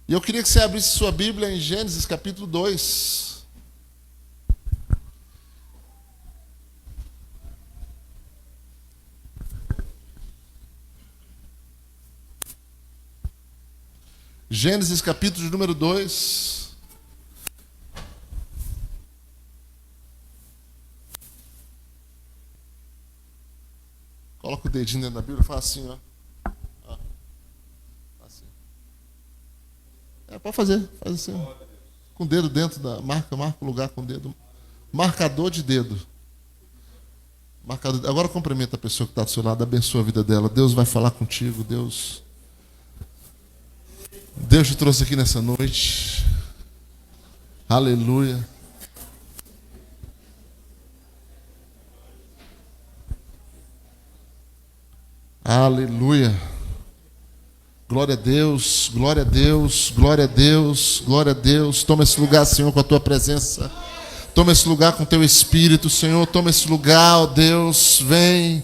E eu queria que você abrisse sua Bíblia em Gênesis capítulo 2. Gênesis capítulo de número 2. Coloca o dedinho dentro da Bíblia e fala assim, ó. Pode fazer, faz assim, ó. Com o dedo dentro da marca o lugar com o dedo. Marcador de dedo. Marcador. Agora cumprimenta a pessoa que está do seu lado, abençoa a vida dela. Deus vai falar contigo, Deus te trouxe aqui nessa noite. Aleluia. Aleluia. Glória a Deus, glória a Deus, glória a Deus, glória a Deus. Toma esse lugar, Senhor, com a tua presença. Toma esse lugar com o teu Espírito, Senhor. Toma esse lugar, ó Deus. Vem,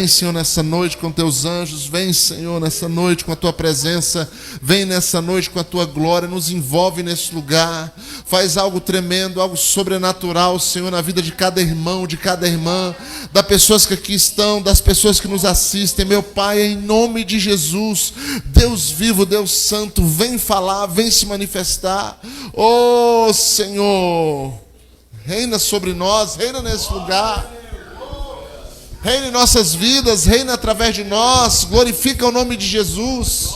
Senhor, nessa noite com teus anjos. Vem, Senhor, nessa noite com a tua presença. Vem nessa noite com a tua glória. Nos envolve nesse lugar. Faz algo tremendo, algo sobrenatural, Senhor, na vida de cada irmão, de cada irmã, das pessoas que aqui estão, das pessoas que nos assistem. Meu Pai, em nome de Jesus, Deus vivo, Deus santo, vem falar, vem se manifestar. Oh, Senhor, reina sobre nós, reina nesse lugar. Reina em nossas vidas, reina através de nós. Glorifica o nome de Jesus.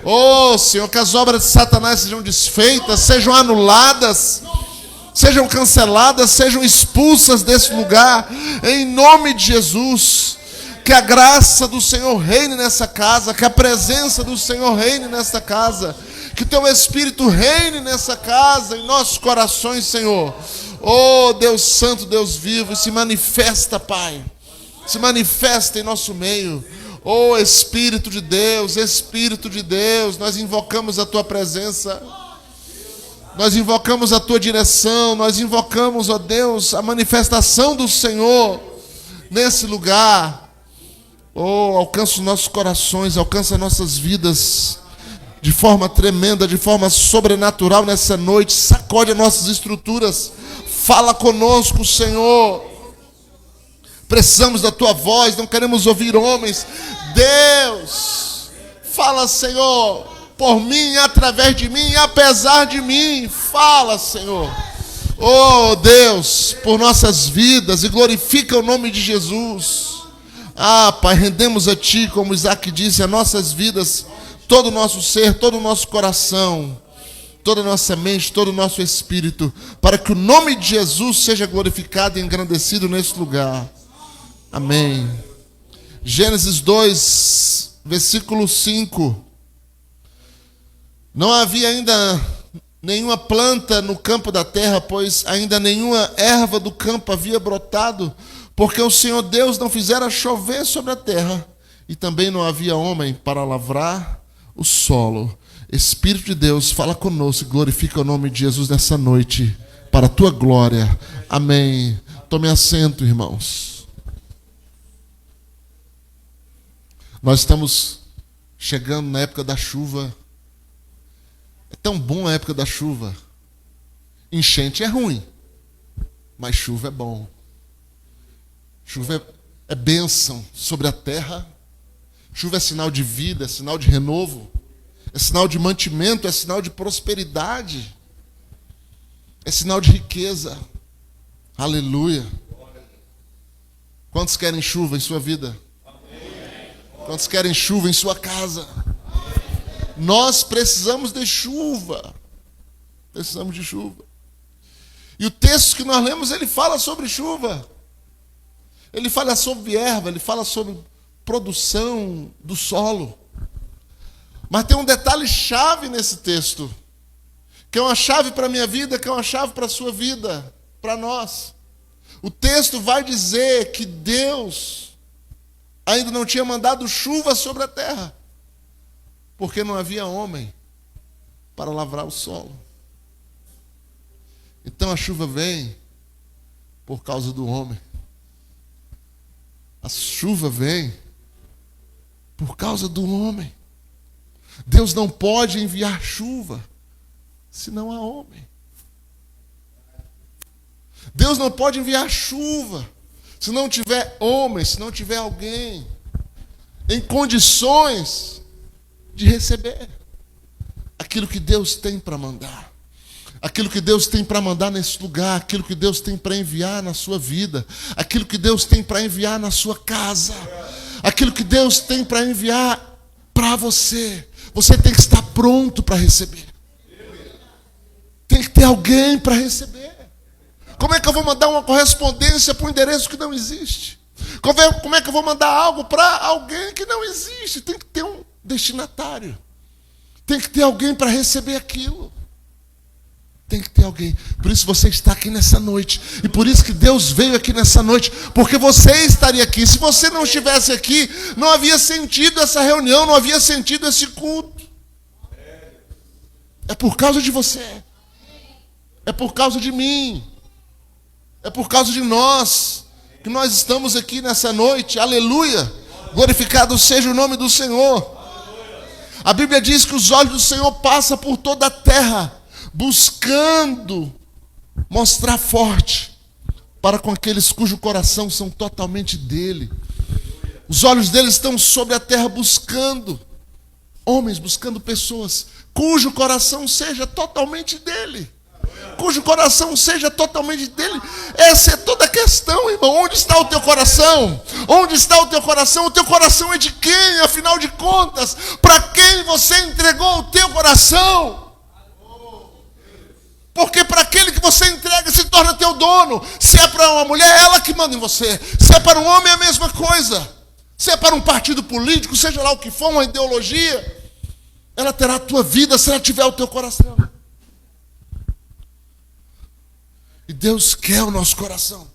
Oh, Senhor, que as obras de Satanás sejam desfeitas, sejam anuladas, sejam canceladas, sejam expulsas desse lugar, em nome de Jesus. Que a graça do Senhor reine nessa casa, que a presença do Senhor reine nessa casa, que teu Espírito reine nessa casa, em nossos corações, Senhor. Oh, Deus santo, Deus vivo, se manifesta, Pai, se manifesta em nosso meio. Oh, Espírito de Deus, nós invocamos a tua presença, nós invocamos a tua direção, nós invocamos, ó Deus, a manifestação do Senhor nesse lugar. Oh, alcança os nossos corações, alcança nossas vidas de forma tremenda, de forma sobrenatural nessa noite. Sacode as nossas estruturas, fala conosco, Senhor. Precisamos da tua voz, não queremos ouvir homens. Deus, fala, Senhor, por mim, através de mim, apesar de mim. Fala, Senhor. Oh, Deus, por nossas vidas, e glorifica o nome de Jesus. Ah, Pai, rendemos a Ti, como Isaac disse, as nossas vidas, todo o nosso ser, todo o nosso coração, toda a nossa mente, todo o nosso espírito, para que o nome de Jesus seja glorificado e engrandecido nesse lugar. Amém. Gênesis 2, versículo 5. Não havia ainda nenhuma planta no campo da terra, pois ainda nenhuma erva do campo havia brotado, porque o Senhor Deus não fizera chover sobre a terra, e também não havia homem para lavrar o solo. Espírito de Deus, fala conosco e glorifica o nome de Jesus nessa noite, para a tua glória. Amém. Tome assento, irmãos. Nós estamos chegando na época da chuva. É tão bom a época da chuva. Enchente é ruim, mas chuva é bom. Chuva é bênção sobre a terra. Chuva é sinal de vida, é sinal de renovo, é sinal de mantimento, é sinal de prosperidade, é sinal de riqueza. Aleluia. Quantos querem chuva em sua vida? Quantos querem chuva em sua casa? Nós precisamos de chuva. Precisamos de chuva. E o texto que nós lemos, ele fala sobre chuva. Ele fala sobre erva, ele fala sobre produção do solo. Mas tem um detalhe chave nesse texto, que é uma chave para a minha vida, que é uma chave para a sua vida, para nós. O texto vai dizer que Deus ainda não tinha mandado chuva sobre a terra, porque não havia homem para lavrar o solo. Então a chuva vem por causa do homem. A chuva vem por causa do homem. Deus não pode enviar chuva se não há homem. Deus não pode enviar chuva se não tiver homem, se não tiver alguém em condições de receber aquilo que Deus tem para mandar. Aquilo que Deus tem para mandar nesse lugar, aquilo que Deus tem para enviar na sua vida, aquilo que Deus tem para enviar na sua casa, aquilo que Deus tem para enviar para você. Você tem que estar pronto para receber. Tem que ter alguém para receber. Como é que eu vou mandar uma correspondência para um endereço que não existe? Como é que eu vou mandar algo para alguém que não existe? Tem que ter um destinatário. Tem que ter alguém para receber aquilo. Tem que ter alguém. Por isso você está aqui nessa noite. E por isso que Deus veio aqui nessa noite. Porque você estaria aqui. Se você não estivesse aqui, não havia sentido essa reunião, não havia sentido esse culto. É por causa de você. É por causa de mim. É por causa de nós que nós estamos aqui nessa noite. Aleluia. Glorificado seja o nome do Senhor. A Bíblia diz que os olhos do Senhor passam por toda a terra, buscando mostrar forte para com aqueles cujo coração são totalmente dele. Os olhos dele estão sobre a terra buscando homens, buscando pessoas cujo coração seja totalmente dele. Cujo coração seja totalmente dele. Essa é toda a questão, irmão. Onde está o teu coração? Onde está o teu coração? O teu coração é de quem, afinal de contas? Para quem você entregou o teu coração? Porque para aquele que você entrega se torna teu dono. Se é para uma mulher, ela que manda em você. Se é para um homem, é a mesma coisa. Se é para um partido político, seja lá o que for, uma ideologia, ela terá a tua vida se ela tiver o teu coração. E Deus quer o nosso coração.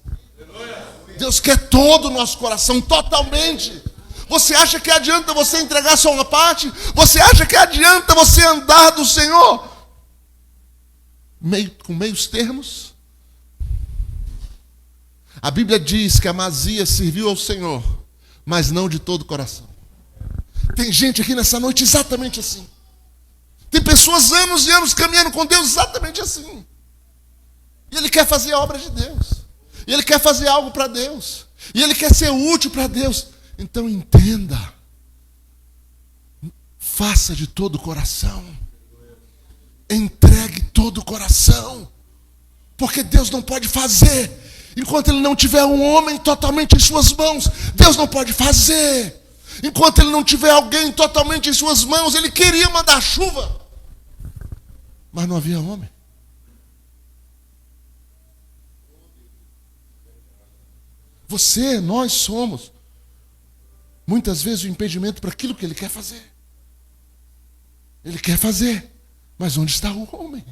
Deus quer todo o nosso coração, totalmente. Você acha que adianta você entregar só uma parte? Você acha que adianta você andar do Senhor com meios termos? A Bíblia diz que Amazias serviu ao Senhor, mas não de todo o coração. Tem gente aqui nessa noite exatamente assim. Tem pessoas anos e anos caminhando com Deus exatamente assim. E ele quer fazer a obra de Deus. E ele quer fazer algo para Deus. E ele quer ser útil para Deus. Então entenda. Faça de todo o coração. Entregue todo o coração. Porque Deus não pode fazer enquanto ele não tiver um homem totalmente em suas mãos. Deus não pode fazer enquanto ele não tiver alguém totalmente em suas mãos. Ele queria mandar chuva, mas não havia homem. Você, nós somos, muitas vezes, o impedimento para aquilo que ele quer fazer. Ele quer fazer, mas onde está o homem?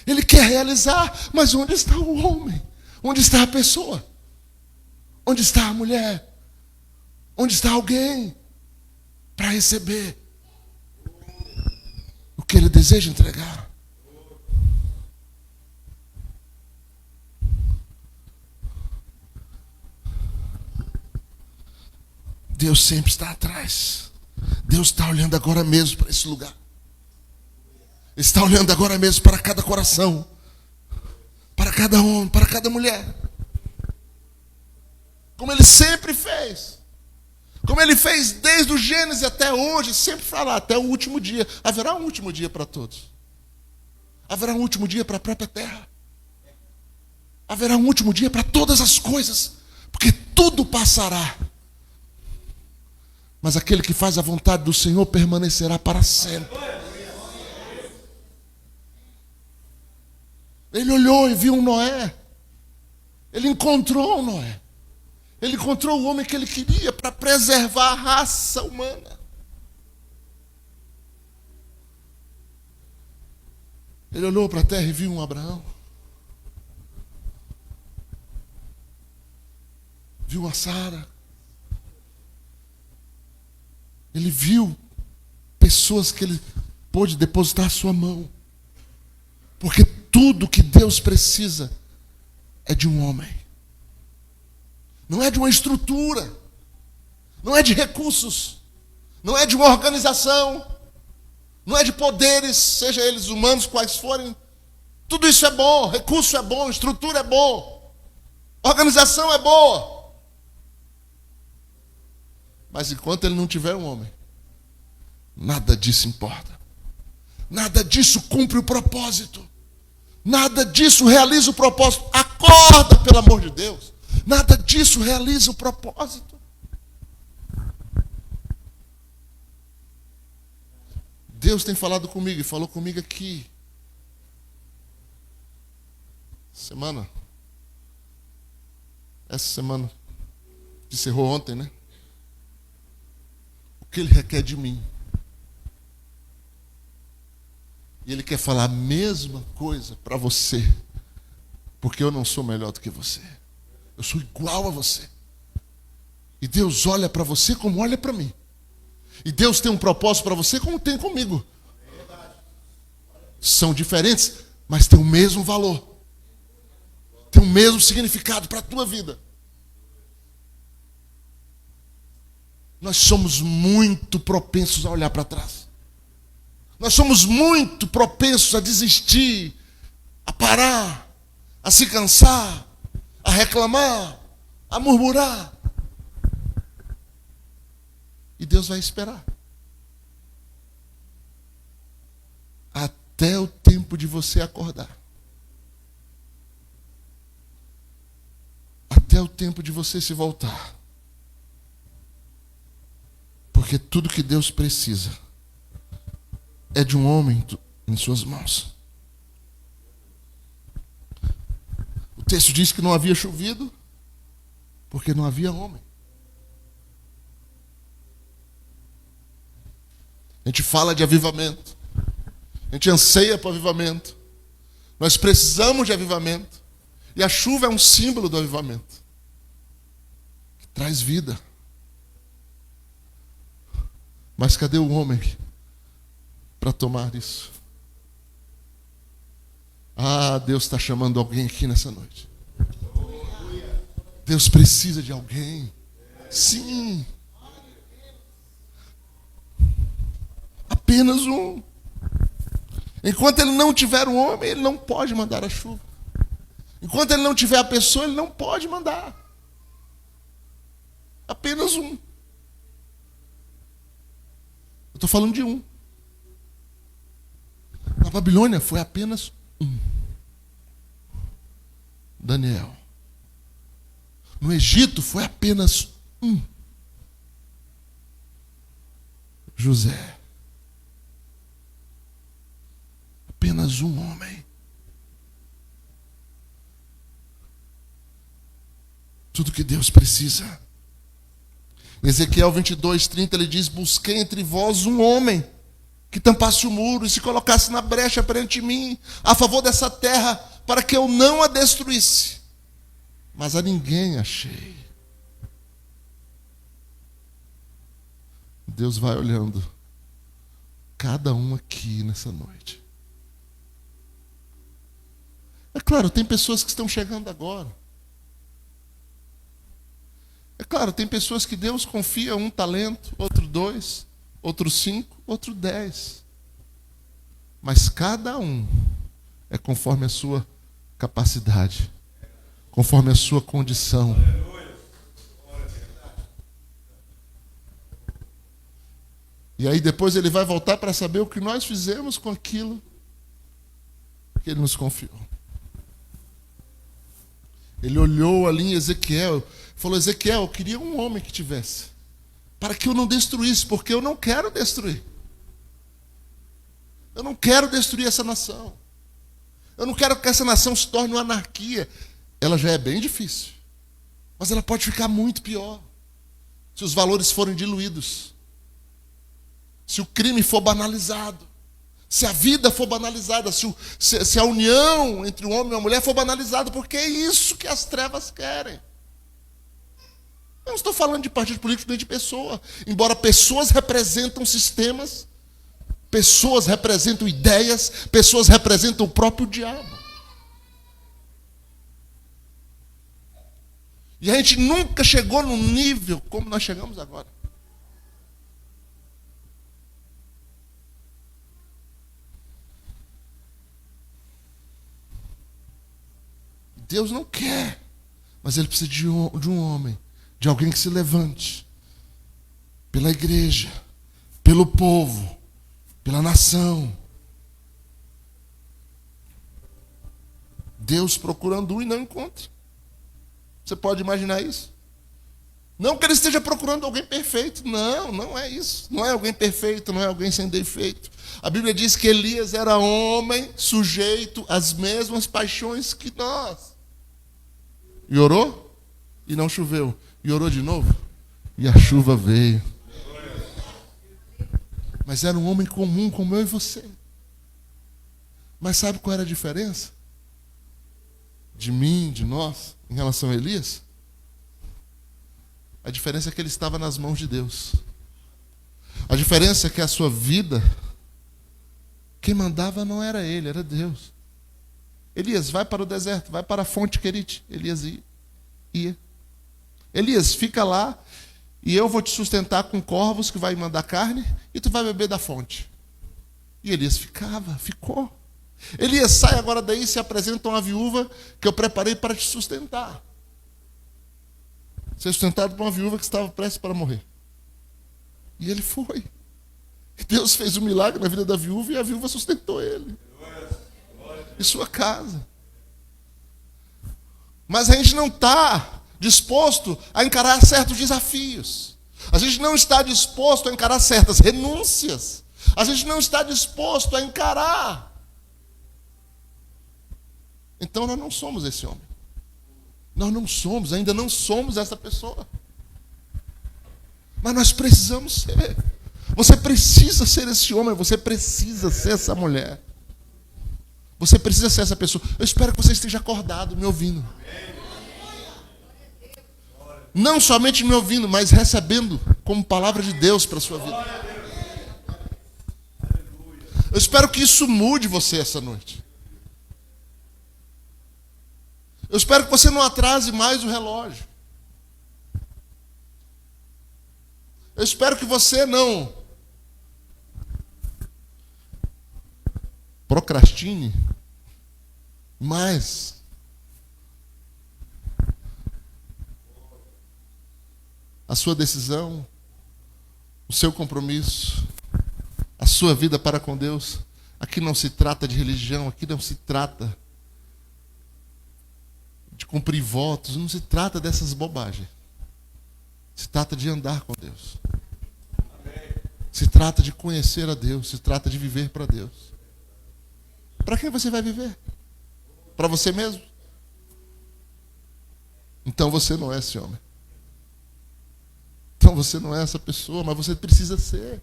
Ele quer realizar, mas onde está o homem? Onde está a pessoa? Onde está a mulher? Onde está alguém para receber o que ele deseja entregar? Deus sempre está atrás. Deus está olhando agora mesmo para esse lugar. Está olhando agora mesmo para cada coração, para cada homem, para cada mulher. Como ele sempre fez. Como ele fez desde o Gênesis até hoje, sempre fala, até o último dia. Haverá um último dia para todos. Haverá um último dia para a própria terra. Haverá um último dia para todas as coisas. Porque tudo passará. Mas aquele que faz a vontade do Senhor permanecerá para sempre. Ele olhou e viu um Noé. Ele encontrou um Noé. Ele encontrou o homem que ele queria para preservar a raça humana. Ele olhou para a terra e viu um Abraão. Viu uma Sara. Ele viu pessoas que ele pôde depositar a sua mão. Porque tudo que Deus precisa é de um homem. Não é de uma estrutura. Não é de recursos. não é de uma organização, não é de poderes, seja eles humanos, quais forem. Tudo isso é bom, recurso é bom, estrutura é bom, organização é boa. Mas enquanto ele não tiver um homem, nada disso importa. Nada disso cumpre o propósito. Nada disso realiza o propósito. Acorda, pelo amor de Deus. Nada disso realiza o propósito. Deus tem falado comigo e falou comigo aqui. Essa semana, que encerrou ontem, né? O que Ele requer de mim. E Ele quer falar a mesma coisa para você. Porque eu não sou melhor do que você. Eu sou igual a você. E Deus olha para você como olha para mim. E Deus tem um propósito para você como tem comigo. São diferentes, mas têm o mesmo valor. Tem o mesmo significado para a tua vida. Nós somos muito propensos a olhar para trás. Nós somos muito propensos a desistir, a parar, a se cansar, a reclamar, a murmurar. E Deus vai esperar. Até o tempo de você acordar. Até o tempo de você se voltar. Porque tudo que Deus precisa é de um homem em suas mãos. O texto diz que não havia chovido porque não havia homem. A gente fala de avivamento. A gente anseia para o avivamento. Nós precisamos de avivamento. E a chuva é um símbolo do avivamento. Que traz vida. Mas cadê o homem para tomar isso? Ah, Deus está chamando alguém aqui nessa noite. Deus precisa de alguém. Sim. Apenas um. Enquanto ele não tiver um homem, ele não pode mandar a chuva. Enquanto ele não tiver a pessoa, ele não pode mandar. Apenas um. Eu estou falando de um. Na Babilônia foi apenas um. Daniel. No Egito foi apenas um. José. Apenas um homem. Tudo que Deus precisa. Em Ezequiel 22:30 ele diz: busquei entre vós um homem que tampasse o muro e se colocasse na brecha perante mim, a favor dessa terra, para que eu não a destruísse. Mas a ninguém achei. Deus vai olhando cada um aqui nessa noite. É claro, tem pessoas que estão chegando agora. É claro, tem pessoas que Deus confia um talento, outro 2, outro 5, outro 10. Mas cada um é conforme a sua capacidade, conforme a sua condição. E aí depois ele vai voltar para saber o que nós fizemos com aquilo que ele nos confiou. Ele olhou ali em Ezequiel, falou: Ezequiel, eu queria um homem que tivesse, para que eu não destruísse, porque eu não quero destruir. Eu não quero destruir essa nação. Eu não quero que essa nação se torne uma anarquia. Ela já é bem difícil, mas ela pode ficar muito pior se os valores forem diluídos, se o crime for banalizado, se a vida for banalizada, se a união entre o homem e a mulher for banalizada, porque é isso que as trevas querem. Eu não estou falando de partido político nem de pessoa, embora pessoas representam sistemas, pessoas representam ideias, pessoas representam o próprio diabo. E a gente nunca chegou no nível como nós chegamos agora. Deus não quer, mas Ele precisa de um homem, de alguém que se levante pela igreja, pelo povo, pela nação. Deus procurando um e não encontra. Você pode imaginar isso? Não que Ele esteja procurando alguém perfeito. Não, não é isso. Não é alguém perfeito, não é alguém sem defeito. A Bíblia diz que Elias era homem sujeito às mesmas paixões que nós. E orou? E não choveu. E orou de novo? E a chuva veio. Mas era um homem comum como eu e você. Mas sabe qual era a diferença? De mim, de nós, em relação a Elias? A diferença é que ele estava nas mãos de Deus. A diferença é que a sua vida, quem mandava não era ele, era Deus. Elias, vai para o deserto, vai para a fonte Querite. Elias ia. Elias, fica lá e eu vou te sustentar com corvos que vai mandar carne e tu vai beber da fonte. E Elias ficou. Elias, sai agora daí e se apresenta uma viúva que eu preparei para te sustentar. Ser sustentado por uma viúva que estava prestes para morrer. E ele foi. Deus fez um milagre na vida da viúva e a viúva sustentou ele. E sua casa. Mas a gente não está disposto a encarar certos desafios. A gente não está disposto a encarar certas renúncias. A gente não está disposto a encarar. Então nós não somos esse homem. Nós não somos, ainda não somos essa pessoa. Mas nós precisamos ser. Você precisa ser esse homem, você precisa ser essa mulher. Você precisa ser essa pessoa. Eu espero que você esteja acordado, me ouvindo. Não somente me ouvindo, mas recebendo como palavra de Deus para a sua vida. Eu espero que isso mude você essa noite. Eu espero que você não atrase mais o relógio. Eu espero que você não procrastine mais. A sua decisão, o seu compromisso, a sua vida para com Deus. Aqui não se trata de religião, aqui não se trata de cumprir votos, não se trata dessas bobagens. Se trata de andar com Deus. Se trata de conhecer a Deus, se trata de viver para Deus. Para quem você vai viver? Para você mesmo? Então você não é esse homem. Então você não é essa pessoa, mas você precisa ser.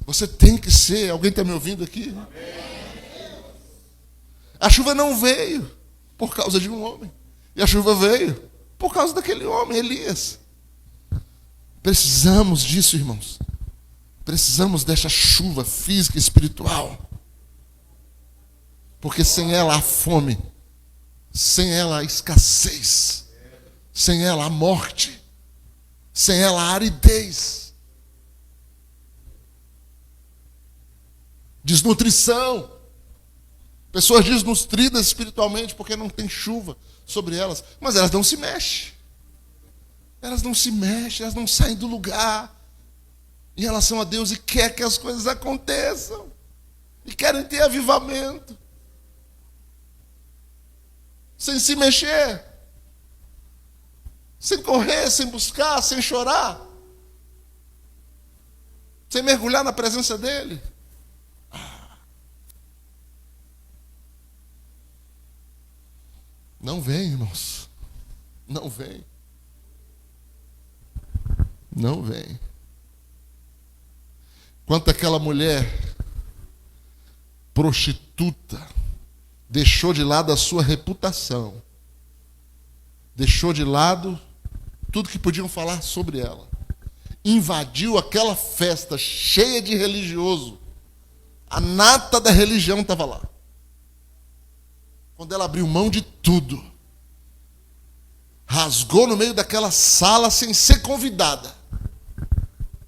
Você tem que ser. Alguém está me ouvindo aqui? A chuva não veio por causa de um homem. E a chuva veio por causa daquele homem, Elias. Precisamos disso, irmãos. Precisamos dessa chuva física e espiritual. Porque sem ela há fome. Sem ela há escassez. Sem ela há morte. Sem ela há aridez. Desnutrição. Pessoas desnutridas espiritualmente porque não tem chuva sobre elas. Mas elas não se mexem. Elas não se mexem, elas não saem do lugar em relação a Deus e quer que as coisas aconteçam. E querem ter avivamento. Sem se mexer. Sem correr, sem buscar, sem chorar. Sem mergulhar na presença dEle. Não vem, irmãos. Não vem. Não vem. Quanto aquela mulher prostituta deixou de lado a sua reputação. Deixou de lado tudo que podiam falar sobre ela. Invadiu aquela festa cheia de religioso. A nata da religião estava lá. Quando ela abriu mão de tudo, rasgou no meio daquela sala sem ser convidada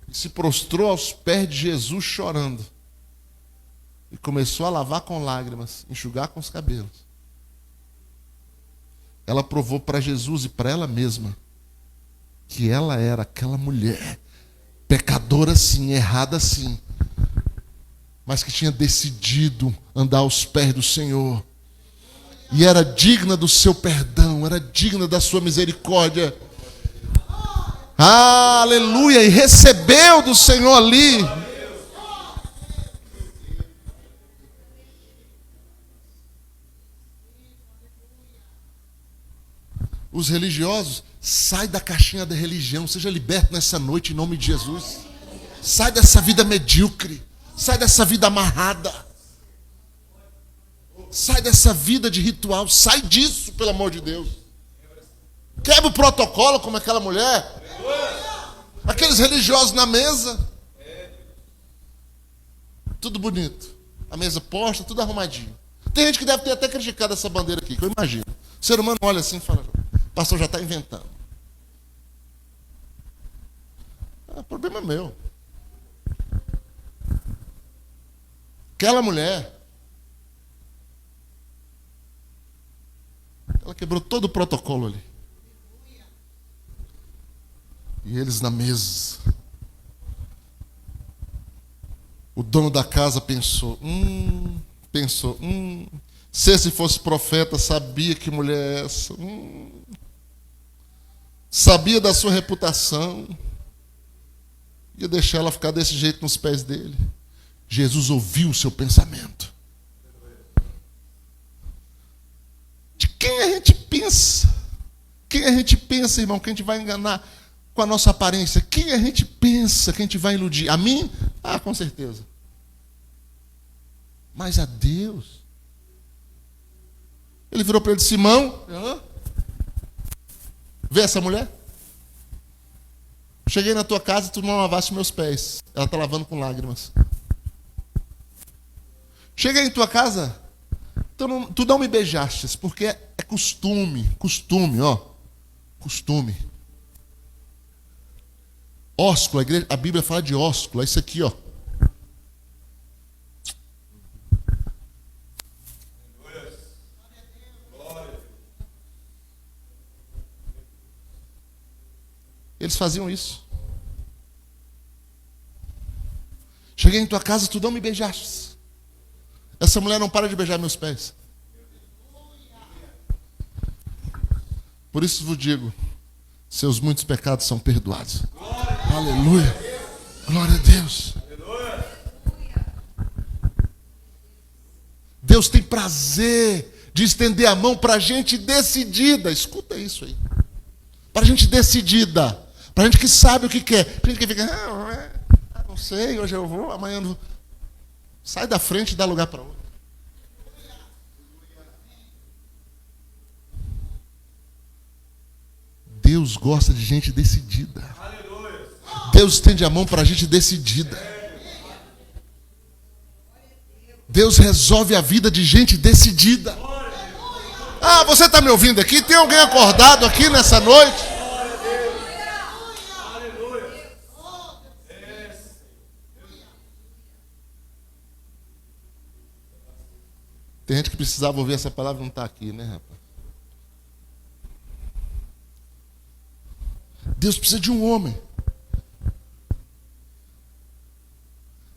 e se prostrou aos pés de Jesus chorando e começou a lavar com lágrimas, enxugar com os cabelos. ela provou para Jesus e para ela mesma que ela era aquela mulher, pecadora sim, errada sim, mas que tinha decidido andar aos pés do Senhor. E era digna do seu perdão, era digna da sua misericórdia. Aleluia! E recebeu do Senhor ali. Os religiosos, sai da caixinha da religião, seja liberto nessa noite em nome de Jesus. Sai dessa vida medíocre, sai dessa vida amarrada, sai dessa vida de ritual, sai disso, pelo amor de Deus. Quebra o protocolo como aquela mulher, aqueles religiosos na mesa, tudo bonito, a mesa posta, tudo arrumadinho. Tem gente que deve ter até criticado essa bandeira aqui, que eu imagino. O ser humano olha assim e fala: o pastor já está inventando. O problema é meu. Aquela mulher, ela quebrou todo o protocolo ali. E eles na mesa. O dono da casa pensou, se esse fosse profeta, sabia que mulher é essa. Sabia da sua reputação. Ia deixar ela ficar desse jeito nos pés dele. Jesus ouviu o seu pensamento. De quem a gente pensa? Quem a gente pensa, irmão, que a gente vai enganar com a nossa aparência? Quem a gente pensa que a gente vai iludir? A mim? Ah, com certeza. Mas a Deus? Ele virou para ele: Simão, vê essa mulher? Cheguei na tua casa e tu não lavaste meus pés. Ela está lavando com lágrimas. Cheguei em tua casa, tu não me beijastes, porque é costume, ó. Costume. Ósculo, a Bíblia fala de ósculo, é isso aqui, ó. Eles faziam isso. Cheguei em tua casa, tu não me beijaste. Essa mulher não para de beijar meus pés. Por isso vos digo, seus muitos pecados são perdoados. Aleluia. Glória a Deus. Deus tem prazer de estender a mão para gente decidida. Escuta isso aí. Para gente decidida. Para gente que sabe o que quer. Para gente que fica, não sei, hoje eu vou, amanhã eu não vou. Sai da frente e dá lugar para outro. Deus gosta de gente decidida. Deus estende a mão para a gente decidida. Deus resolve a vida de gente decidida. Ah, você está me ouvindo aqui? Tem alguém acordado aqui nessa noite? Tem gente que precisava ouvir essa palavra e não está aqui, né, rapaz? Deus precisa de um homem.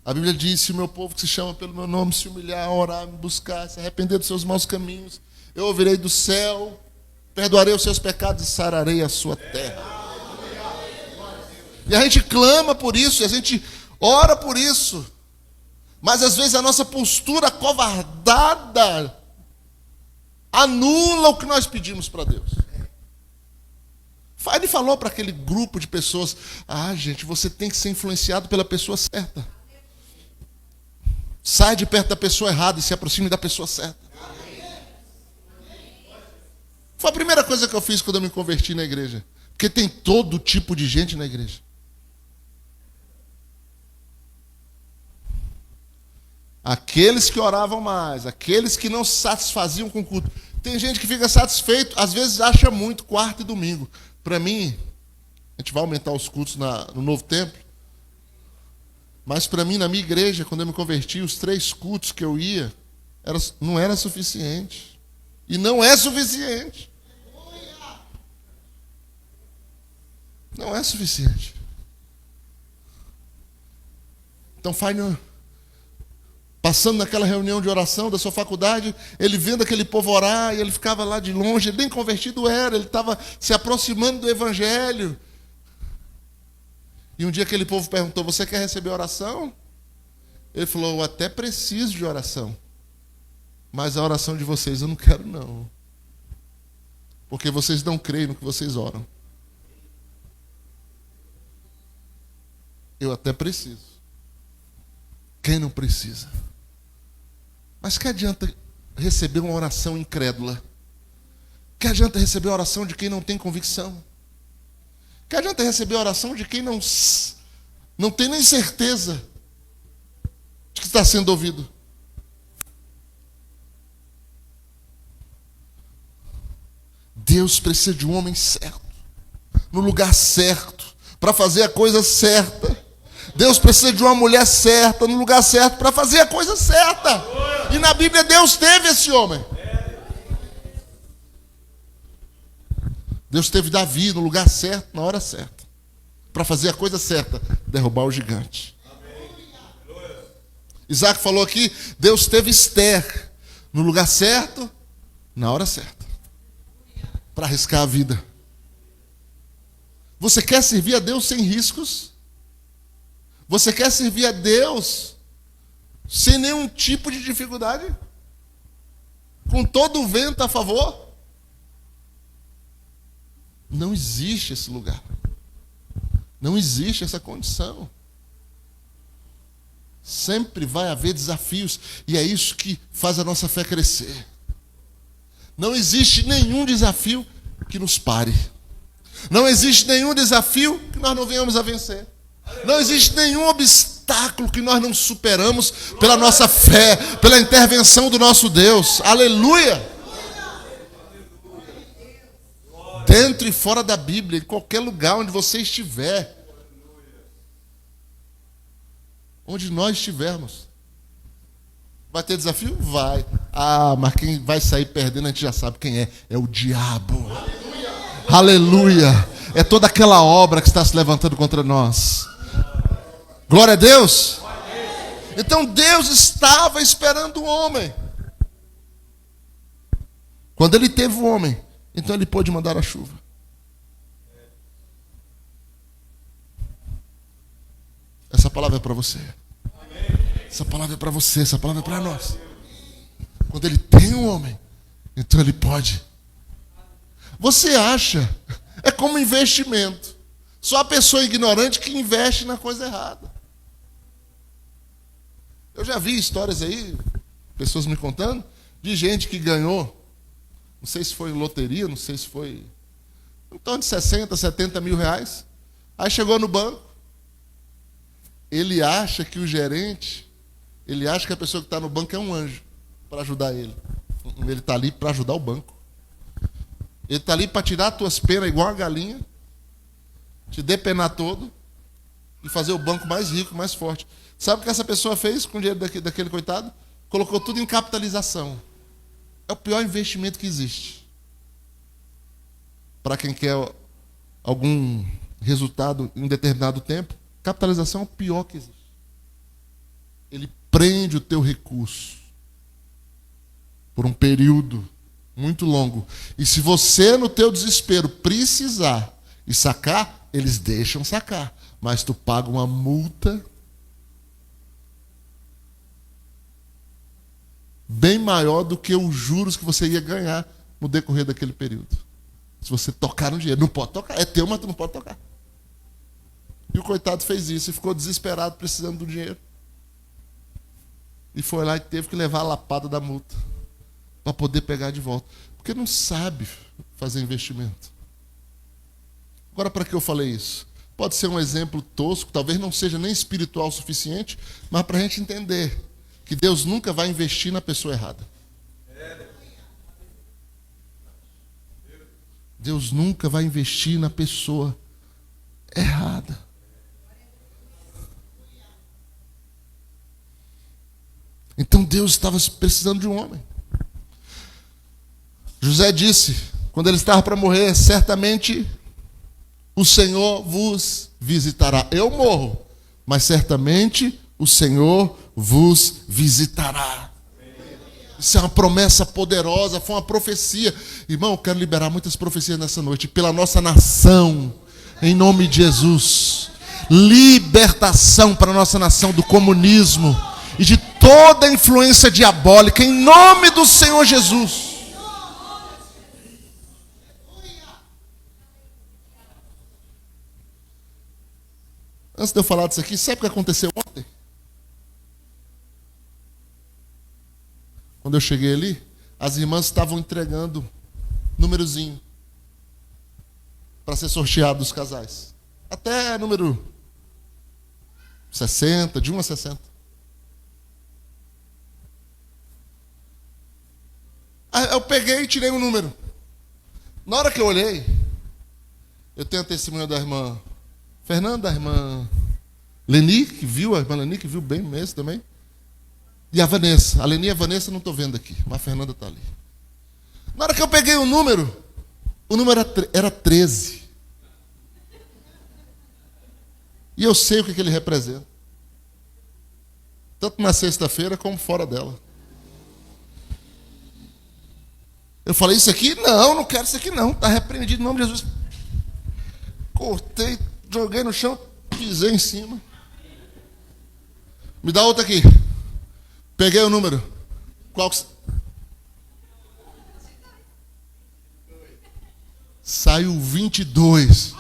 A Bíblia diz: se o meu povo que se chama pelo meu nome se humilhar, orar, me buscar, se arrepender dos seus maus caminhos, eu ouvirei do céu, perdoarei os seus pecados e sararei a sua terra. E a gente clama por isso, e a gente ora por isso. Mas às vezes a nossa postura acovardada anula o que nós pedimos para Deus. Ele falou para aquele grupo de pessoas: gente, você tem que ser influenciado pela pessoa certa. Sai de perto da pessoa errada e se aproxime da pessoa certa. Foi a primeira coisa que eu fiz quando eu me converti na igreja. Porque tem todo tipo de gente na igreja. Aqueles que oravam mais, aqueles que não se satisfaziam com o culto. Tem gente que fica satisfeito, às vezes acha muito, quarta e domingo. Para mim, a gente vai aumentar os cultos no novo templo, mas para mim, na minha igreja, quando eu me converti, os 3 cultos que eu ia, não era suficiente. E não é suficiente. Não é suficiente. Então, passando naquela reunião de oração da sua faculdade, ele vendo aquele povo orar, e ele ficava lá de longe, ele nem convertido era, ele estava se aproximando do evangelho. E um dia aquele povo perguntou: você quer receber oração? Ele falou: eu até preciso de oração, mas a oração de vocês eu não quero não, porque vocês não creem no que vocês oram. Eu até preciso. Quem não precisa? Mas que adianta receber uma oração incrédula? Que adianta receber a oração de quem não tem convicção? Que adianta receber a oração de quem não tem nem certeza de que está sendo ouvido? Deus precisa de um homem certo, no lugar certo, para fazer a coisa certa. Deus precisa de uma mulher certa, no lugar certo, para fazer a coisa certa. E na Bíblia Deus teve esse homem. Deus teve Davi no lugar certo, na hora certa, para fazer a coisa certa, derrubar o gigante. Isaac falou aqui, Deus teve Esther no lugar certo, na hora certa, para arriscar a vida. Você quer servir a Deus sem riscos? Você quer servir a Deus sem nenhum tipo de dificuldade? Com todo o vento a favor? Não existe esse lugar. Não existe essa condição. Sempre vai haver desafios, e é isso que faz a nossa fé crescer. Não existe nenhum desafio que nos pare. Não existe nenhum desafio que nós não venhamos a vencer. Não existe nenhum obstáculo que nós não superamos pela nossa fé, pela intervenção do nosso Deus. Aleluia! Dentro e fora da Bíblia, em qualquer lugar onde você estiver, onde nós estivermos, vai ter desafio? Vai. Mas quem vai sair perdendo a gente já sabe quem é. É o diabo. Aleluia! É toda aquela obra que está se levantando contra nós. Glória a Deus. Então Deus estava esperando o homem. Quando ele teve o homem, então ele pôde mandar a chuva. Essa palavra é para você. Essa palavra é para você, essa palavra é para nós. Quando ele tem um homem, então ele pode. Você acha, é como investimento. Só a pessoa ignorante que investe na coisa errada. Eu já vi histórias aí, pessoas me contando, de gente que ganhou, não sei se foi loteria, não sei se foi, em torno de 60, 70 mil reais. Aí chegou no banco, ele acha que o gerente, ele acha que a pessoa que está no banco é um anjo para ajudar ele. Ele está ali para ajudar o banco. Ele está ali para tirar as tuas penas igual a galinha, te depenar todo e fazer o banco mais rico, mais forte. Sabe o que essa pessoa fez com o dinheiro daquele coitado? Colocou tudo em capitalização. É o pior investimento que existe. Para quem quer algum resultado em um determinado tempo, capitalização é o pior que existe. Ele prende o teu recurso por um período muito longo. E se você, no teu desespero, precisar e sacar, eles deixam sacar. Mas tu paga uma multa bem maior do que os juros que você ia ganhar no decorrer daquele período. Se você tocar no dinheiro. Não pode tocar. É teu, mas tu não pode tocar. E o coitado fez isso e ficou desesperado, precisando do dinheiro. E foi lá e teve que levar a lapada da multa para poder pegar de volta. Porque não sabe fazer investimento. Agora, para que eu falei isso? Pode ser um exemplo tosco, talvez não seja nem espiritual o suficiente, mas para a gente entender que Deus nunca vai investir na pessoa errada. Deus nunca vai investir na pessoa errada. Então Deus estava precisando de um homem. José disse, quando ele estava para morrer, certamente o Senhor vos visitará. Eu morro, mas certamente o Senhor vos visitará. Isso é uma promessa poderosa, foi uma profecia. Irmão, eu quero liberar muitas profecias nessa noite, pela nossa nação, em nome de Jesus. Libertação para a nossa nação do comunismo e de toda a influência diabólica, em nome do Senhor Jesus. Antes de eu falar disso aqui, sabe o que aconteceu ontem? Quando eu cheguei ali, as irmãs estavam entregando númerozinho para ser sorteado dos casais. Até número 60, de 1 a 60. Aí eu peguei e tirei um número. Na hora que eu olhei, eu tenho a testemunha da irmã Fernanda, a irmã Leni, que viu, a irmã Leni, que viu bem mesmo também. E a Vanessa. A Leni e a Vanessa não estou vendo aqui, mas a Fernanda está ali. Na hora que eu peguei o número era 13. E eu sei o que ele representa. Tanto na sexta-feira como fora dela. Eu falei, isso aqui? Não quero isso aqui não. Está repreendido em nome de Jesus. Cortei, joguei no chão, pisei em cima. Me dá outra aqui. Peguei o número. Qual? Saiu 22.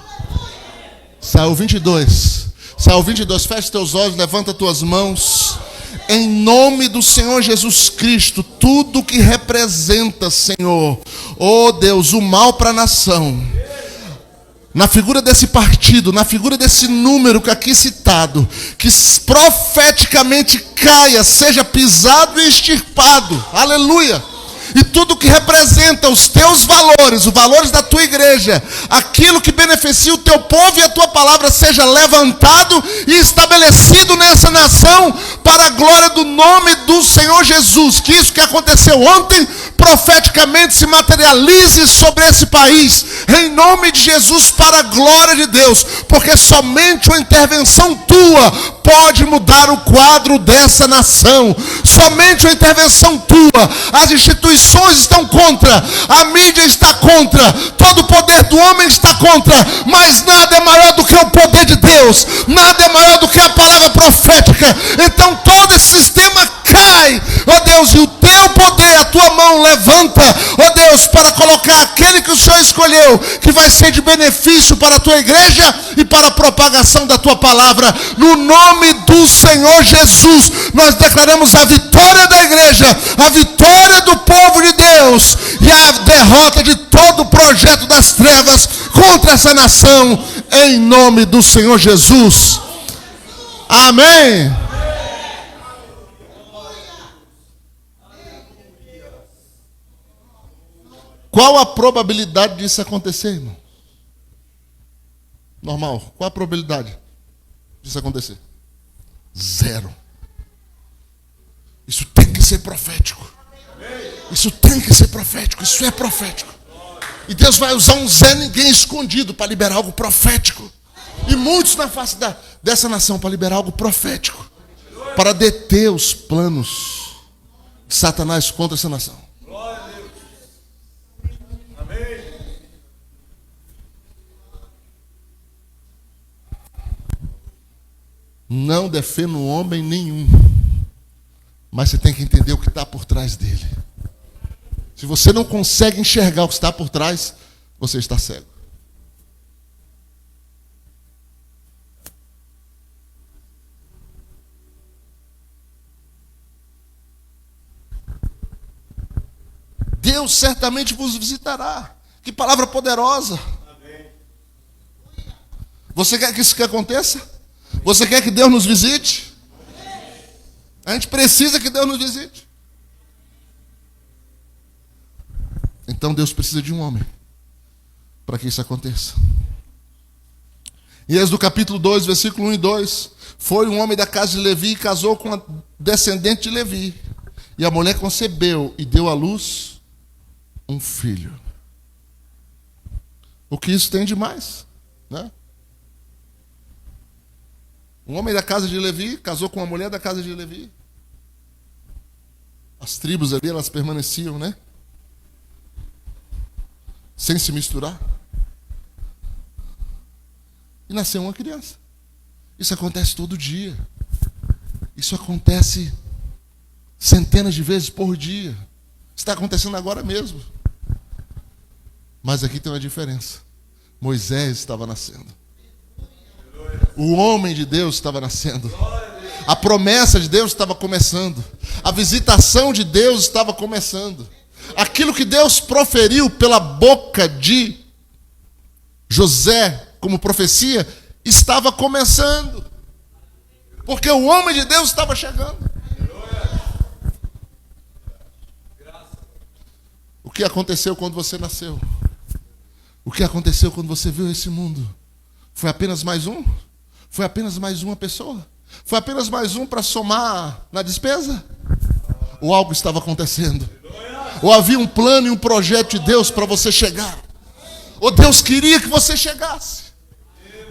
Saiu 22. Saiu 22. Fecha teus olhos, levanta tuas mãos. Em nome do Senhor Jesus Cristo, tudo que representa, Senhor, oh Deus, o mal para a nação, na figura desse partido, na figura desse número que aqui citado, que profeticamente caia, seja pisado e extirpado, aleluia. E tudo que representa os teus valores, os valores da tua igreja, aquilo que beneficia o teu povo e a tua palavra, seja levantado e estabelecido nessa nação, para a glória do nome do Senhor Jesus. Que isso que aconteceu ontem, profeticamente se materialize sobre esse país, em nome de Jesus, para a glória de Deus, porque somente uma intervenção tua pode mudar o quadro dessa nação. Somente uma intervenção tua. As instituições estão contra, a mídia está contra, todo o poder do homem está contra, mas nada é maior do que o poder de Deus, nada é maior do que a palavra profética. Então todo esse sistema cai, ó Deus, e o teu poder, a tua mão levanta, ó Deus, para colocar aquele que o Senhor escolheu, que vai ser de benefício para a tua igreja e para a propagação da tua palavra. No nome do Senhor Jesus, nós declaramos a vitória da igreja, a vitória do povo de Deus e a derrota de todo o projeto das trevas contra essa nação, em nome do Senhor Jesus. Amém. Qual a probabilidade disso acontecer, irmão? Normal. Qual a probabilidade disso acontecer? 0. Isso tem que ser profético. Isso tem que ser profético. Isso é profético. E Deus vai usar um Zé Ninguém escondido para liberar algo profético. E muitos na face dessa nação para liberar algo profético. Para deter os planos de Satanás contra essa nação. Não dê fé no homem nenhum. Mas você tem que entender o que está por trás dele. Se você não consegue enxergar o que está por trás, você está cego. Deus certamente vos visitará. Que palavra poderosa. Você quer que isso aconteça? Você quer que Deus nos visite? A gente precisa que Deus nos visite. Então Deus precisa de um homem para que isso aconteça. Em Êxodo capítulo 2, versículo 1 e 2. Foi um homem da casa de Levi e casou com a descendente de Levi. E a mulher concebeu e deu à luz um filho. O que isso tem de mais? né? Um homem da casa de Levi casou com uma mulher da casa de Levi. As tribos ali, elas permaneciam, né? Sem se misturar. E nasceu uma criança. Isso acontece todo dia. Isso acontece centenas de vezes por dia. Está acontecendo agora mesmo. Mas aqui tem uma diferença. Moisés estava nascendo. O homem de Deus estava nascendo. A promessa de Deus estava começando. A visitação de Deus estava começando. Aquilo que Deus proferiu pela boca de José como profecia estava começando. Porque o homem de Deus estava chegando. O que aconteceu quando você nasceu? O que aconteceu quando você viu esse mundo? Foi apenas mais um? Foi apenas mais uma pessoa? Foi apenas mais um para somar na despesa? Ou algo estava acontecendo? Ou havia um plano e um projeto de Deus para você chegar? Ou Deus queria que você chegasse?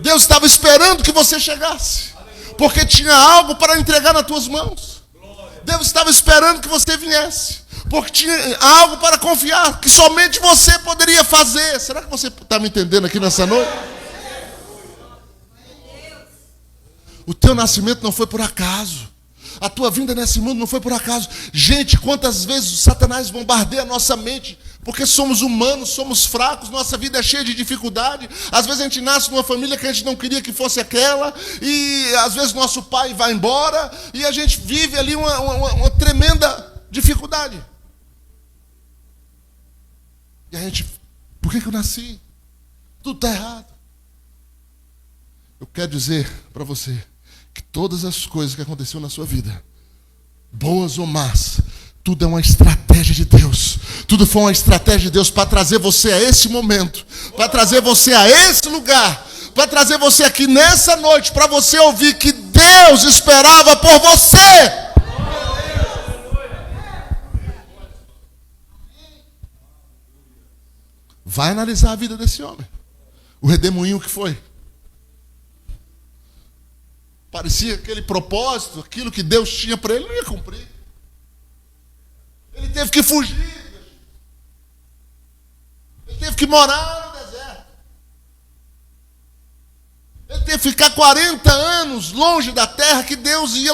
Deus estava esperando que você chegasse, porque tinha algo para entregar nas tuas mãos. Deus estava esperando que você viesse, porque tinha algo para confiar, que somente você poderia fazer. Será que você está me entendendo aqui nessa noite? O teu nascimento não foi por acaso. A tua vinda nesse mundo não foi por acaso. Gente, quantas vezes o Satanás bombardeia a nossa mente, porque somos humanos, somos fracos, nossa vida é cheia de dificuldade. Às vezes a gente nasce numa família que a gente não queria que fosse aquela, e às vezes nosso pai vai embora, e a gente vive ali uma tremenda dificuldade. E a gente, por que eu nasci? Tudo está errado. Eu quero dizer para você que todas as coisas que aconteceram na sua vida, boas ou más, tudo é uma estratégia de Deus. Tudo foi uma estratégia de Deus para trazer você a esse momento, para trazer você a esse lugar, para trazer você aqui nessa noite, para você ouvir que Deus esperava por você. Vai analisar a vida desse homem. O redemoinho que foi. Parecia que aquele propósito, aquilo que Deus tinha para ele, não ia cumprir. Ele teve que fugir. Ele teve que morar no deserto. Ele teve que ficar 40 anos longe da terra que Deus ia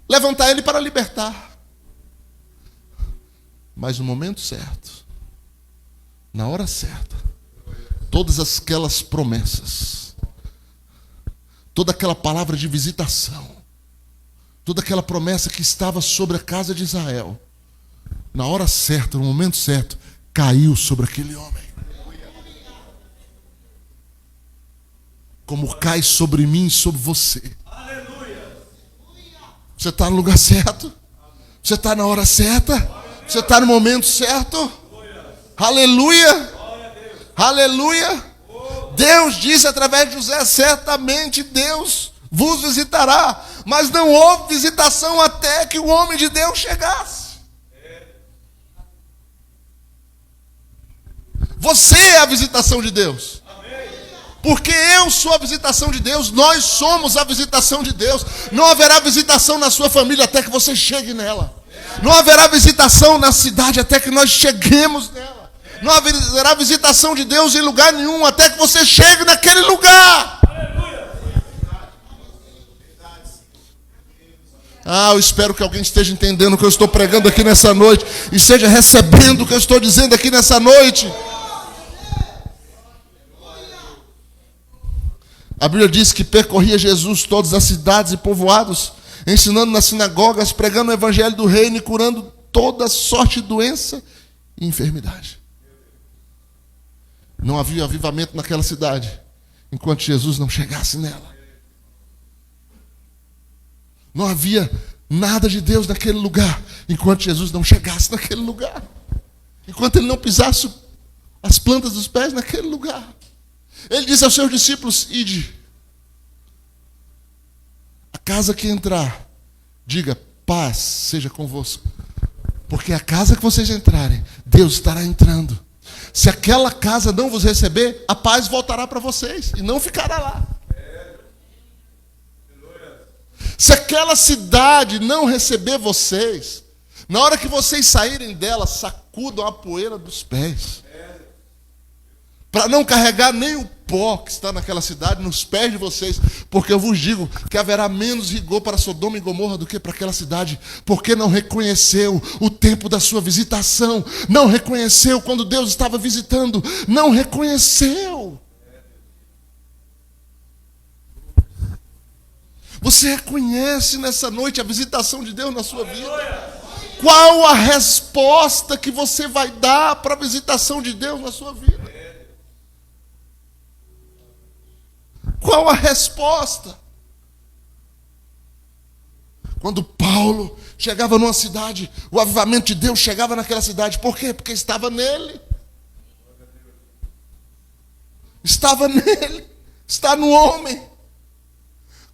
levantar ele para libertar. Mas no momento certo, na hora certa, todas aquelas promessas, toda aquela palavra de visitação, toda aquela promessa que estava sobre a casa de Israel, na hora certa, no momento certo, caiu sobre aquele homem. Como cai sobre mim e sobre você. Você está no lugar certo? Você está na hora certa? Você está no momento certo? Aleluia! Aleluia! Deus disse através de José: certamente Deus vos visitará. Mas não houve visitação até que o homem de Deus chegasse. Você é a visitação de Deus. Porque eu sou a visitação de Deus. Nós somos a visitação de Deus. Não haverá visitação na sua família até que você chegue nela. Não haverá visitação na cidade até que nós cheguemos nela. Não haverá visitação de Deus em lugar nenhum até que você chegue naquele lugar. Eu espero que alguém esteja entendendo o que eu estou pregando aqui nessa noite e esteja recebendo o que eu estou dizendo aqui nessa noite. A Bíblia diz que percorria Jesus todas as cidades e povoados, ensinando nas sinagogas, pregando o evangelho do reino e curando toda sorte de doença e enfermidade. Não havia avivamento naquela cidade enquanto Jesus não chegasse nela. Não havia nada de Deus naquele lugar enquanto Jesus não chegasse naquele lugar. Enquanto ele não pisasse as plantas dos pés naquele lugar. Ele disse aos seus discípulos: ide. A casa que entrar, diga: paz seja convosco. Porque a casa que vocês entrarem, Deus estará entrando. Se aquela casa não vos receber, a paz voltará para vocês e não ficará lá. Se aquela cidade não receber vocês, na hora que vocês saírem dela, sacudam a poeira dos pés. Para não carregar nem o pó que está naquela cidade nos pés de vocês, porque eu vos digo que haverá menos rigor para Sodoma e Gomorra do que para aquela cidade, porque não reconheceu o tempo da sua visitação, não reconheceu quando Deus estava visitando, não reconheceu. Você reconhece nessa noite a visitação de Deus na sua vida? Qual a resposta que você vai dar para a visitação de Deus na sua vida? Qual a resposta? Quando Paulo chegava numa cidade, o avivamento de Deus chegava naquela cidade. Por quê? Porque estava nele. Estava nele. Está no homem.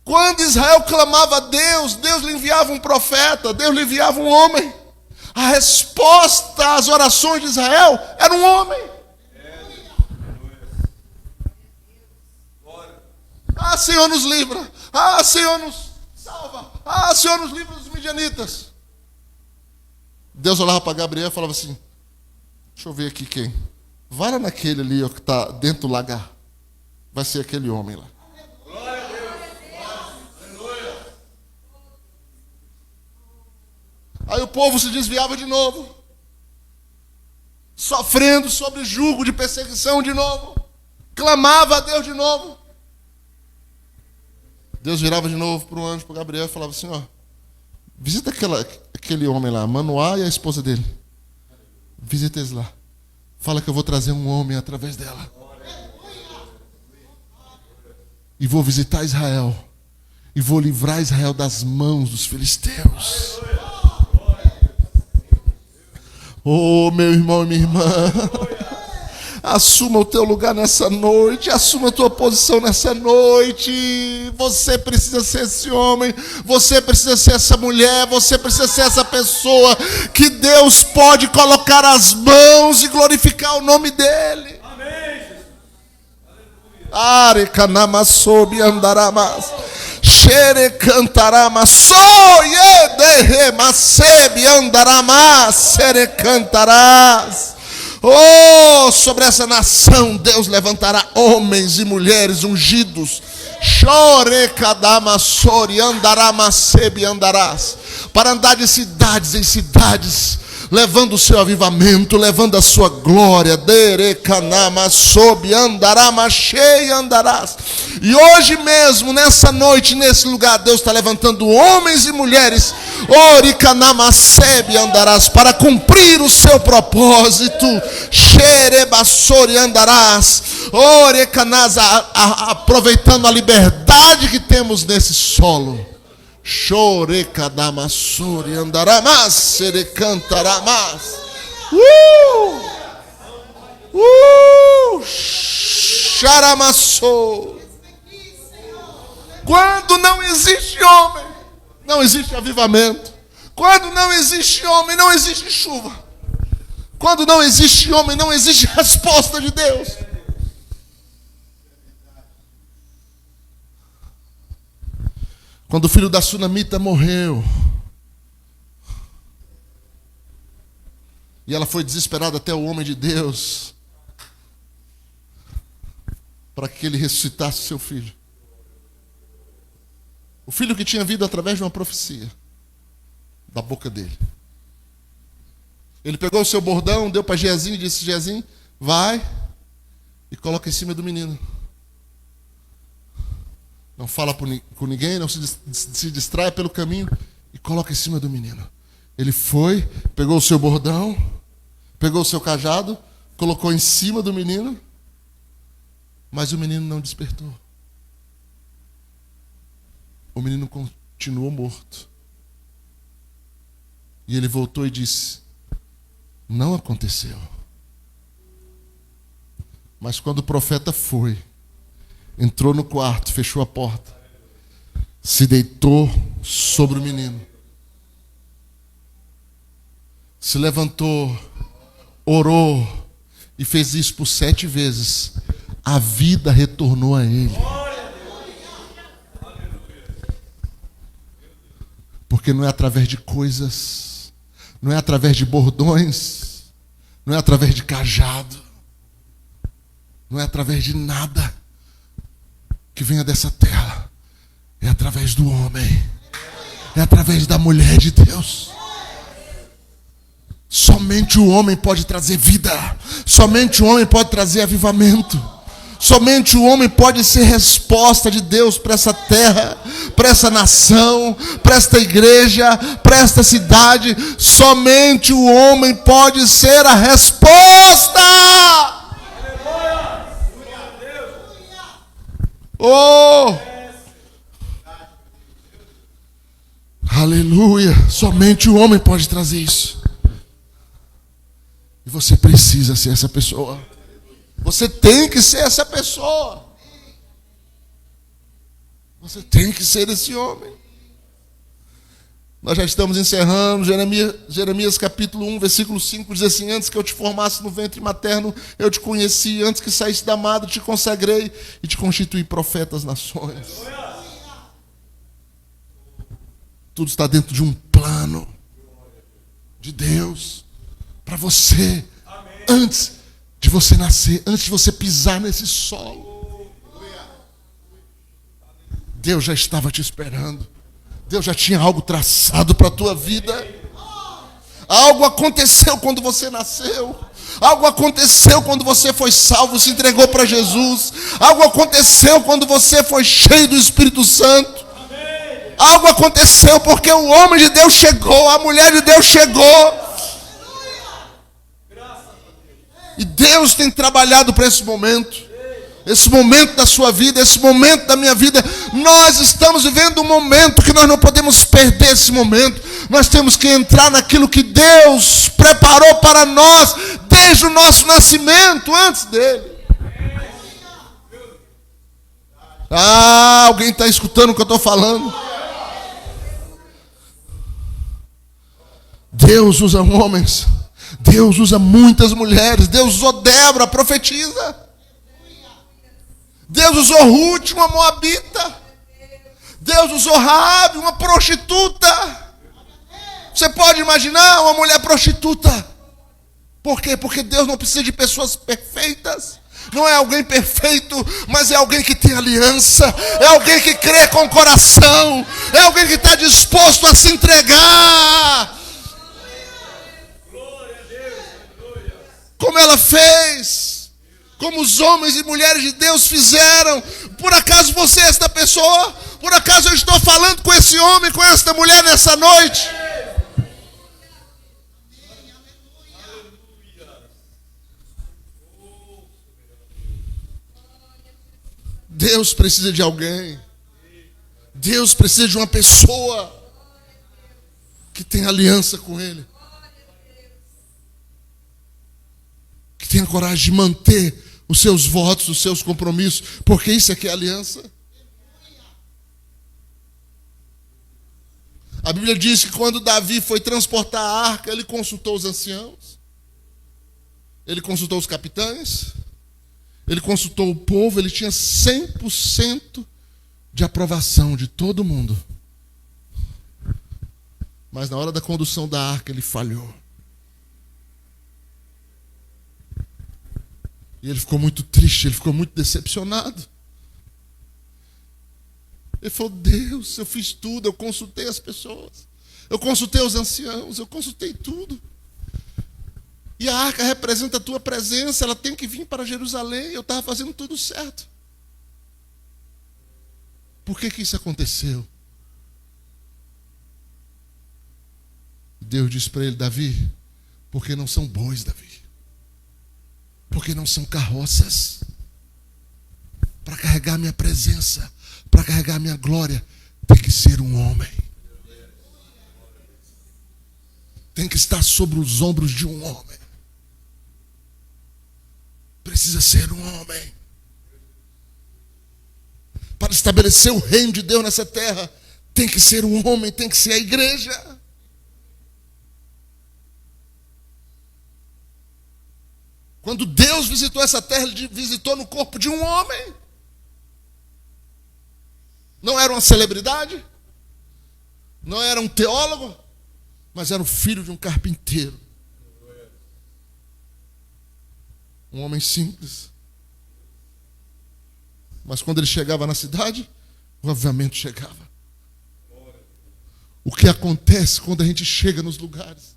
Quando Israel clamava a Deus, Deus lhe enviava um profeta, Deus lhe enviava um homem. A resposta às orações de Israel era um homem. Ah, Senhor, nos livra. Ah, Senhor, nos salva. Ah, Senhor, nos livra dos midianitas. Deus olhava para Gabriel e falava assim: deixa eu ver aqui quem. Vai lá naquele ali, ó, que está dentro do lagar. Vai ser aquele homem lá. Glória a Deus. Aí o povo se desviava de novo, sofrendo sobre jugo de perseguição de novo. Clamava a Deus de novo. Deus virava de novo para o anjo, para Gabriel, e falava assim: ó, visita aquele homem lá, Manoá e a esposa dele. Visita eles lá. Fala que eu vou trazer um homem através dela. E vou visitar Israel. E vou livrar Israel das mãos dos filisteus. Oh, meu irmão e minha irmã. Assuma o teu lugar nessa noite, assuma a tua posição nessa noite. Você precisa ser esse homem, você precisa ser essa mulher, você precisa ser essa pessoa que Deus pode colocar as mãos e glorificar o nome dele. Amém. Are canamasobi andaramas. Xere cantarama, soye derre masebi andaramas, sere cantarás. Oh, sobre essa nação Deus levantará homens e mulheres ungidos. Chorecadamasori andaramasebi andarás. Para andar de cidades em cidades, levando o seu avivamento, levando a sua glória. Derecanamasobi andaramachei andarás. E hoje mesmo, nessa noite, nesse lugar, Deus está levantando homens e mulheres, Oricanamasebi andarás, para cumprir o seu propósito. Xerebassori andarás, Orecanasa, aproveitando a liberdade que temos nesse solo. Chorecadamassori andaramas, serecantaramas. Charamassou. Quando não existe homem, não existe avivamento. Quando não existe homem, não existe chuva. Quando não existe homem, não existe resposta de Deus. Quando o filho da Sunamita morreu, e ela foi desesperada até o homem de Deus, para que ele ressuscitasse seu filho. O filho que tinha vindo através de uma profecia da boca dele. Ele pegou o seu bordão, deu para Geazi e disse: Geazi, vai e coloca em cima do menino. Não fala com ninguém, não se distrai pelo caminho e coloca em cima do menino. Ele foi, pegou o seu bordão, pegou o seu cajado, colocou em cima do menino, mas o menino não despertou. O menino continuou morto. E ele voltou e disse: não aconteceu. Mas quando o profeta foi, entrou no quarto, fechou a porta, se deitou sobre o menino, se levantou, orou e fez isso por 7 vezes, a vida retornou a ele. Porque não é através de coisas, não é através de bordões, não é através de cajado, não é através de nada que venha dessa terra. É através do homem, é através da mulher de Deus. Somente o homem pode trazer vida, somente o homem pode trazer avivamento, somente o homem pode ser resposta de Deus para essa terra, para essa nação, para esta igreja, para esta cidade. Somente o homem pode ser a resposta. Oh! Aleluia! Somente o homem pode trazer isso. E você precisa ser essa pessoa. Você tem que ser essa pessoa. Você tem que ser esse homem. Nós já estamos encerrando. Jeremias capítulo 1, versículo 5 diz assim: antes que eu te formasse no ventre materno, eu te conheci. Antes que saísse da amada, te consagrei e te constituí profeta às nações. Tudo está dentro de um plano de Deus para você. Antes de você nascer, antes de você pisar nesse solo, Deus já estava te esperando. Deus já tinha algo traçado para a tua vida. Algo aconteceu quando você nasceu. Algo aconteceu quando você foi salvo, se entregou para Jesus. Algo aconteceu quando você foi cheio do Espírito Santo. Algo aconteceu porque o homem de Deus chegou, a mulher de Deus chegou. E Deus tem trabalhado para esse momento. Esse momento da sua vida, esse momento da minha vida. Nós estamos vivendo um momento que nós não podemos perder esse momento. Nós temos que entrar naquilo que Deus preparou para nós desde o nosso nascimento, antes dele. Alguém está escutando o que eu estou falando? Deus usa homens. Deus usa muitas mulheres. Deus usou Débora, profetiza. Deus usou Ruth, uma moabita. Deus usou Raabe, uma prostituta. Você pode imaginar uma mulher prostituta? Por quê? Porque Deus não precisa de pessoas perfeitas. Não é alguém perfeito, mas é alguém que tem aliança. É alguém que crê com o coração. É alguém que está disposto a se entregar. Como ela fez. Como os homens e mulheres de Deus fizeram. Por acaso você é esta pessoa? Por acaso eu estou falando com esse homem, com esta mulher nessa noite? Deus precisa de alguém. Deus precisa de uma pessoa que tem aliança com Ele. Que tenha coragem de manter os seus votos, os seus compromissos, porque isso aqui é aliança. A Bíblia diz que quando Davi foi transportar a arca, ele consultou os anciãos, ele consultou os capitães, ele consultou o povo, ele tinha 100% de aprovação de todo mundo. Mas na hora da condução da arca, ele falhou. E ele ficou muito triste, ele ficou muito decepcionado. Ele falou: Deus, eu fiz tudo, eu consultei as pessoas, eu consultei os anciãos, eu consultei tudo. E a arca representa a tua presença, ela tem que vir para Jerusalém, eu estava fazendo tudo certo. Por que isso aconteceu? Deus disse para ele: Davi, porque não são bois, Davi. Porque não são carroças. Para carregar minha presença, para carregar minha glória, tem que ser um homem. Tem que estar sobre os ombros de um homem. Precisa ser um homem. Para estabelecer o reino de Deus nessa terra, tem que ser um homem, tem que ser a igreja. Quando Deus visitou essa terra, Ele visitou no corpo de um homem. Não era uma celebridade, não era um teólogo, mas era o filho de um carpinteiro. Um homem simples. Mas quando ele chegava na cidade, o avivamento chegava. O que acontece quando a gente chega nos lugares?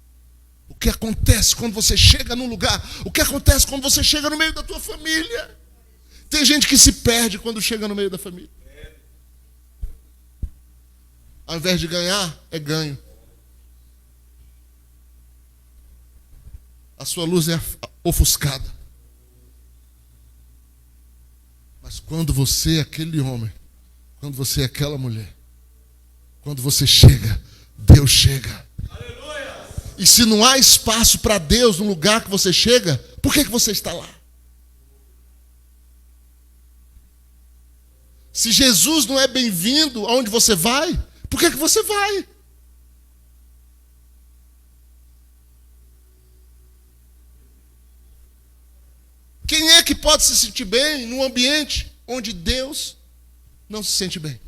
O que acontece quando você chega num lugar? O que acontece quando você chega no meio da tua família? Tem gente que se perde quando chega no meio da família. Ao invés de ganhar, é ganho. A sua luz é ofuscada. Mas quando você é aquele homem, quando você é aquela mulher, quando você chega, Deus chega. Aleluia! E se não há espaço para Deus no lugar que você chega, por que você está lá? Se Jesus não é bem-vindo aonde você vai, por que você vai? Quem é que pode se sentir bem num ambiente onde Deus não se sente bem?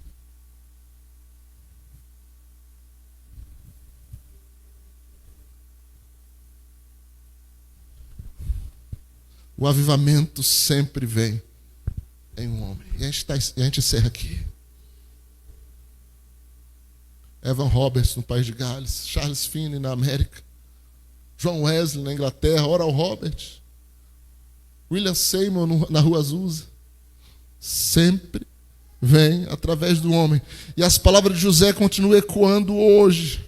O avivamento sempre vem em um homem. E a gente encerra aqui. Evan Roberts no País de Gales, Charles Finney na América, John Wesley na Inglaterra, Oral Roberts, William Seymour na Rua Azusa. Sempre vem através do homem. E as palavras de José continuam ecoando hoje.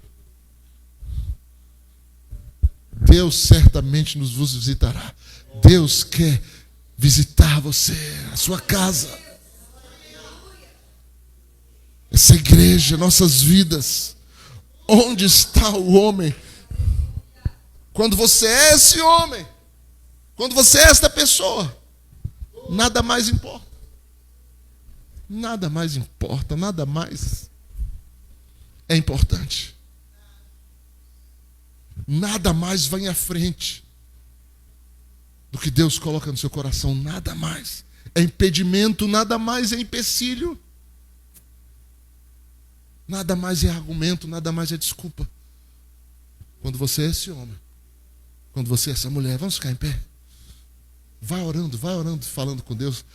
Deus certamente nos visitará. Deus quer visitar você, a sua casa, essa igreja, nossas vidas. Onde está o homem? Quando você é esse homem, quando você é esta pessoa, nada mais importa. Nada mais importa, nada mais é importante. Nada mais vai à frente do que Deus coloca no seu coração. Nada mais é impedimento, nada mais é empecilho. Nada mais é argumento, nada mais é desculpa. Quando você é esse homem, quando você é essa mulher, vamos ficar em pé. Vai orando, falando com Deus.